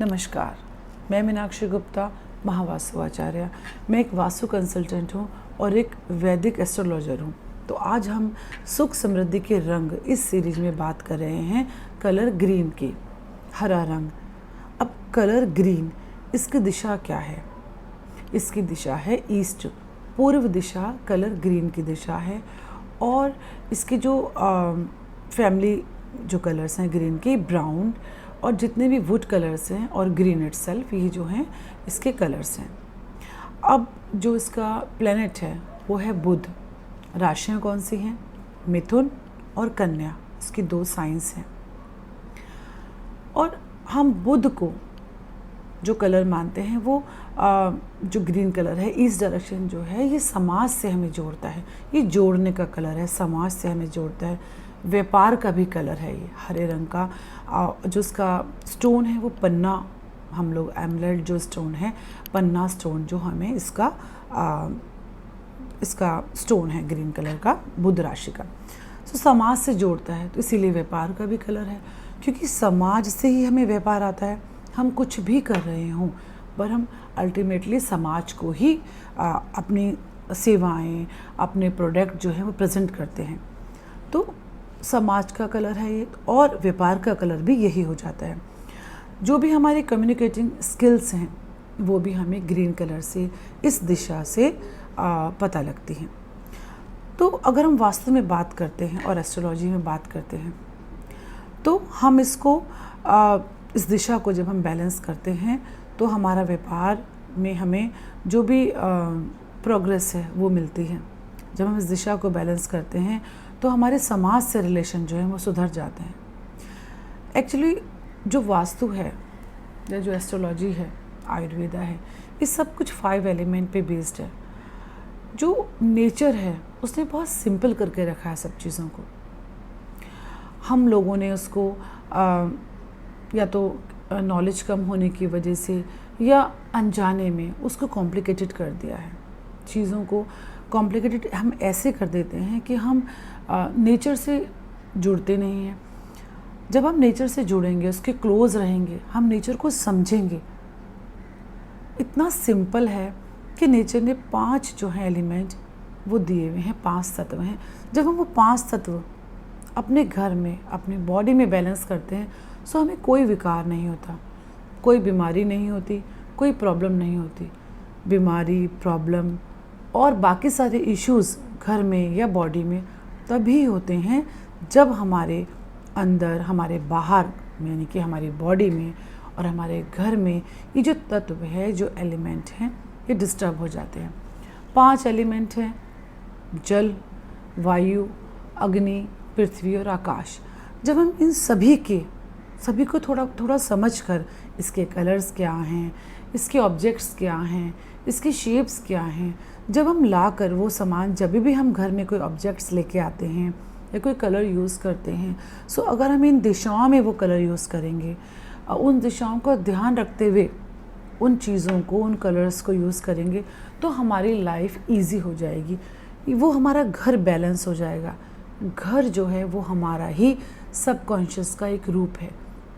नमस्कार, मैं मीनाक्षी गुप्ता, महावास्तु आचार्य। मैं एक वास्तु कंसल्टेंट हूँ और एक वैदिक एस्ट्रोलॉजर हूँ। तो आज हम सुख समृद्धि के रंग इस सीरीज में बात कर रहे हैं कलर ग्रीन की, हरा रंग। अब कलर ग्रीन, इसकी दिशा क्या है? इसकी दिशा है ईस्ट, पूर्व दिशा कलर ग्रीन की दिशा है। और इसकी जो फैमिली जो कलर्स हैं ग्रीन की, ब्राउन और जितने भी वुड कलर्स हैं और ग्रीन इटसेल्फ, ये जो हैं इसके कलर्स हैं। अब जो इसका प्लैनेट है वो है बुध। राशियाँ कौन सी हैं? मिथुन और कन्या, इसकी 2 साइंस हैं। और हम बुध को जो कलर मानते हैं वो जो ग्रीन कलर है, ईस्ट डायरेक्शन जो है, ये समाज से हमें जोड़ता है। ये जोड़ने का कलर है, समाज से हमें जोड़ता है। व्यापार का भी कलर है ये हरे रंग का। जो इसका स्टोन है वो पन्ना, हम लोग एमलेट जो स्टोन है, पन्ना स्टोन जो हमें इसका स्टोन है ग्रीन कलर का, बुध राशि का। तो समाज से जोड़ता है, तो इसीलिए व्यापार का भी कलर है, क्योंकि समाज से ही हमें व्यापार आता है। हम कुछ भी कर रहे हों पर हम अल्टीमेटली समाज को ही अपनी सेवाएं, अपने प्रोडक्ट जो है वो प्रेजेंट करते हैं। तो समाज का कलर है ये, और व्यापार का कलर भी यही हो जाता है। जो भी हमारी कम्युनिकेटिंग स्किल्स हैं वो भी हमें ग्रीन कलर से, इस दिशा से पता लगती हैं। तो अगर हम वास्तु में बात करते हैं और एस्ट्रोलॉजी में बात करते हैं तो हम इसको इस दिशा को जब हम बैलेंस करते हैं तो हमारा व्यापार में हमें जो भी प्रोग्रेस है वो मिलती है। जब हम इस दिशा को बैलेंस करते हैं तो हमारे समाज से रिलेशन जो है वो सुधर जाते हैं। एक्चुअली जो वास्तु है या जो एस्ट्रोलॉजी है, आयुर्वेदा है, ये सब कुछ 5 एलिमेंट पे बेस्ड है। जो नेचर है उसने बहुत सिंपल करके रखा है सब चीज़ों को। हम लोगों ने उसको या तो नॉलेज कम होने की वजह से या अनजाने में उसको कॉम्प्लिकेटेड कर दिया है। चीज़ों को कॉम्प्लिकेटेड हम ऐसे कर देते हैं कि हम नेचर से जुड़ते नहीं हैं। जब हम नेचर से जुड़ेंगे, उसके क्लोज रहेंगे, हम नेचर को समझेंगे। इतना सिंपल है कि नेचर ने 5 जो है एलिमेंट वो दिए हुए हैं, 5 तत्व हैं। जब हम वो 5 तत्व अपने घर में, अपनी बॉडी में बैलेंस करते हैं तो हमें कोई विकार नहीं होता, कोई बीमारी नहीं होती, कोई प्रॉब्लम नहीं होती। बीमारी, प्रॉब्लम और बाकी सारे इश्यूज़ घर में या बॉडी में तभी होते हैं जब हमारे अंदर, हमारे बाहर, यानी कि हमारी बॉडी में और हमारे घर में ये जो तत्व है, जो एलिमेंट हैं, ये डिस्टर्ब हो जाते हैं। 5 एलिमेंट हैं: जल, वायु, अग्नि, पृथ्वी और आकाश। जब हम इन सभी को थोड़ा समझ कर, इसके कलर्स क्या हैं, इसके ऑब्जेक्ट्स क्या हैं, इसकी शेप्स क्या हैं, जब हम लाकर वो सामान, जब भी हम घर में कोई ऑब्जेक्ट्स लेके आते हैं या कोई कलर यूज़ करते हैं, सो अगर हम इन दिशाओं में वो कलर यूज़ करेंगे, उन दिशाओं का ध्यान रखते हुए उन चीज़ों को, उन कलर्स को यूज़ करेंगे तो हमारी लाइफ ईजी हो जाएगी। वो हमारा घर बैलेंस हो जाएगा। घर जो है वो हमारा ही सबकॉन्शियस का एक रूप है।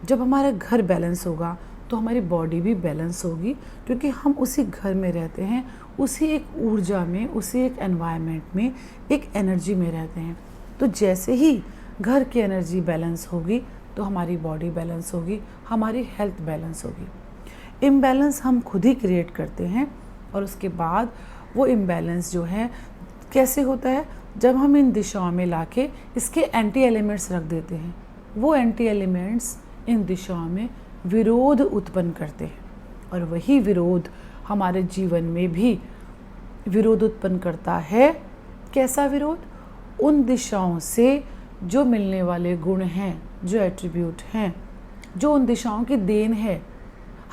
जब हमारा घर बैलेंस होगा तो हमारी बॉडी भी बैलेंस होगी, क्योंकि हम उसी घर में रहते हैं, उसी एक ऊर्जा में, उसी एक एनवायरनमेंट में, एक एनर्जी में रहते हैं। तो जैसे ही घर की एनर्जी बैलेंस होगी तो हमारी बॉडी बैलेंस होगी, हमारी हेल्थ बैलेंस होगी। इम्बैलेंस हम खुद ही क्रिएट करते हैं, और उसके बाद वो इम्बैलेंस जो है कैसे होता है? जब हम इन दिशाओं में लाके इसके एंटी एलिमेंट्स रख देते हैं। वो एंटी एलिमेंट्स इन दिशाओं में विरोध उत्पन्न करते हैं, और वही विरोध हमारे जीवन में भी विरोध उत्पन्न करता है। कैसा विरोध? उन दिशाओं से जो मिलने वाले गुण हैं, जो एट्रीब्यूट हैं, जो उन दिशाओं की देन है,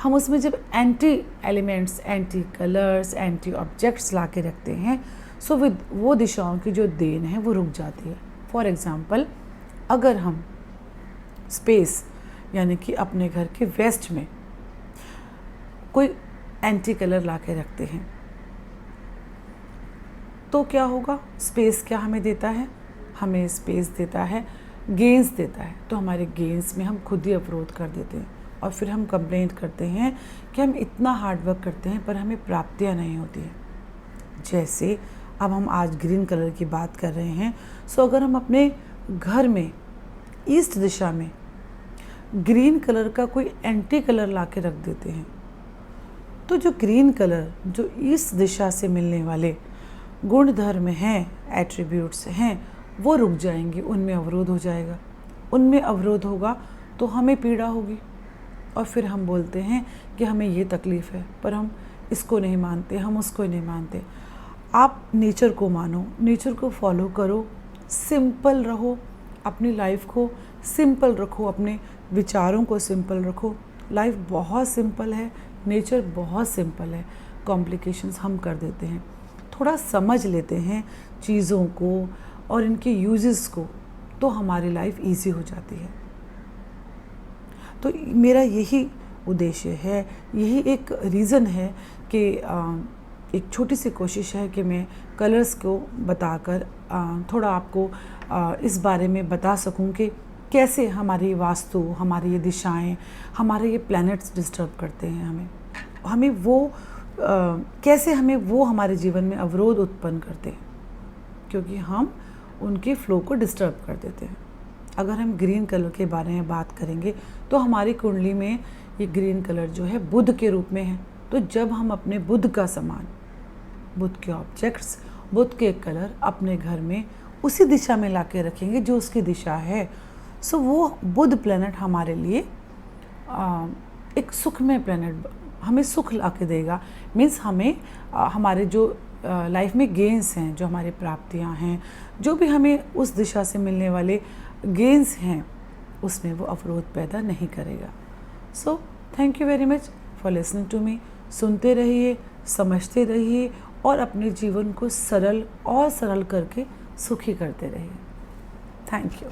हम उसमें जब anti elements, anti colours, anti objects ला के रखते हैं, सो विद वो दिशाओं की जो देन है वो रुक जाती है। फॉर एग्ज़ाम्पल, अगर हम स्पेस, यानी कि अपने घर के वेस्ट में कोई एंटी कलर ला के रखते हैं तो क्या होगा? स्पेस क्या हमें देता है? हमें स्पेस देता है, गेंस देता है। तो हमारे गेंस में हम खुद ही अवरोध कर देते हैं, और फिर हम कंप्लेंट करते हैं कि हम इतना हार्ड वर्क करते हैं पर हमें प्राप्तियां नहीं होती हैं। जैसे अब हम आज ग्रीन कलर की बात कर रहे हैं, सो अगर हम अपने घर में ईस्ट दिशा में ग्रीन कलर का कोई एंटी कलर ला के रख देते हैं, तो जो ग्रीन कलर जो ईस्ट दिशा से मिलने वाले गुण धर्म हैं, एट्रीब्यूट्स हैं, वो रुक जाएंगे, उनमें अवरोध हो जाएगा। उनमें अवरोध होगा तो हमें पीड़ा होगी और फिर हम बोलते हैं कि हमें ये तकलीफ़ है, पर हम इसको नहीं मानते, हम उसको नहीं मानते। आप नेचर को मानो, नेचर को फॉलो करो, सिंपल रहो, अपनी लाइफ को सिंपल रखो, अपने विचारों को सिंपल रखो। लाइफ बहुत सिंपल है, नेचर बहुत सिंपल है, कॉम्प्लिकेशंस हम कर देते हैं। थोड़ा समझ लेते हैं चीज़ों को और इनके यूजेस को, तो हमारी लाइफ इजी हो जाती है। तो मेरा यही उद्देश्य है, यही एक रीज़न है कि एक छोटी सी कोशिश है कि मैं कलर्स को बताकर थोड़ा आपको इस बारे में बता सकूं कि कैसे हमारी वास्तु, हमारी ये दिशाएं, हमारे ये प्लैनेट्स डिस्टर्ब करते हैं हमें वो कैसे हमें वो हमारे जीवन में अवरोध उत्पन्न करते हैं, क्योंकि हम उनके फ्लो को डिस्टर्ब कर देते हैं। अगर हम ग्रीन कलर के बारे में बात करेंगे तो हमारी कुंडली में ये ग्रीन कलर जो है बुध के रूप में है। तो जब हम अपने बुध का सामान, बुध के ऑब्जेक्ट्स, बुध के कलर अपने घर में उसी दिशा में ला के रखेंगे जो उसकी दिशा है, सो वो बुध प्लैनेट हमारे लिए एक सुखमय प्लैनेट, हमें सुख ला के देगा। मीन्स हमें हमारे जो लाइफ में गेंस हैं, जो हमारी प्राप्तियां हैं, जो भी हमें उस दिशा से मिलने वाले गेंस हैं, उसमें वो अवरोध पैदा नहीं करेगा। So thank you very much for listening to me. सुनते रहिए, समझते रहिए और अपने जीवन को सरल और सरल करके सुखी करते रहिए। Thank you.